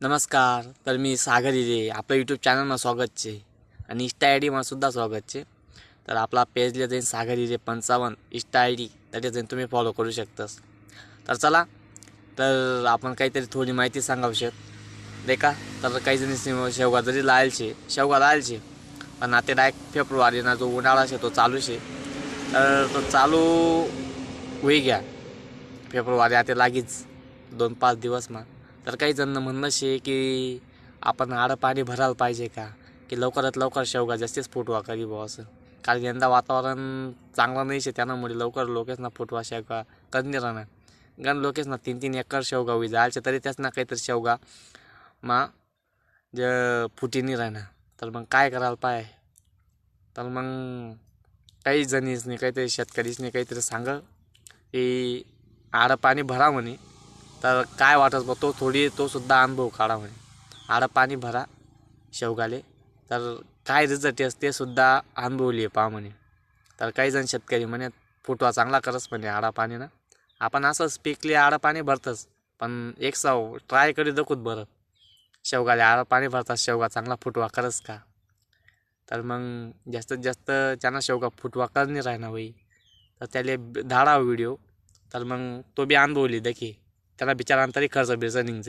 नमस्कार. तर मी सागर हिरे आपल्या यूट्यूब चॅनलમાં स्वागत છે અને ઇન્સ્ટા આઈડીમાં सुद्धा स्वागत છે. तर आपला पेजला जाईन सागर हिरे 55 इंस्टा आयडी त्याच्यात जाईन तुम्ही फॉलो करू शकतास. तर चला, तर आपण काहीतरी थोडी माहिती सांगावं शकत दे का. तर काही जणी शेवगा जरी लायलचे शेवगा लायलचे पण आता डायरेक्ट फेब्रुवारीना जो उन्हाळा आहे तो चालू आहे. तर तो चालू होई गया फेब्रुवारी आता लागीच 2-5 दिवसमा. तर काही जण म्हणणं शे की आपण आडं पाणी भरायला पाहिजे का, की लवकरात लवकर शेवगा जास्तीच फुटवा करी बुवा असं. कारण यंदा वातावरण चांगलं नाही शे, त्यामुळे लवकर लोकेशना फुटवा शेवगा कधी राहणार. गण लोकेशना 3-3 एकर शेवगा होई जायचे तरी त्यासना काहीतरी शेवगा मा ज फुटी नाही राहणार. तर मग काय करायला पाहिजे. तर मग काही जणीसनी काहीतरी शेतकरीसनी काहीतरी सांग की आडं पाणी भरा म्हणे. तर काय वाटत बा तो सुद्धा अनुभव काढा म्हणे. आडं पाणी भरा शेवगाले, तर काय रिझल्ट ते सुद्धा अनुभवली पहा म्हणे. तर काही जण शेतकरी म्हणे फुटवा चांगला करस म्हणे आडा पाणीनं. आपण असंच पिकले आडं पाणी भरतच, पण एक साव ट्राय करी दखूत बरं शेवगाले आडं पाणी भरतात शेवगा चांगला फुटवा करस का. तर मग जास्तीत जास्त त्यांना शेवगा फुटवा करणे राहणार होई. तर त्याला धाडा व्हिडिओ. तर मग तो बी अनुभवली देखी त्याला बिचारांतरी खर्च बिर्च निघते.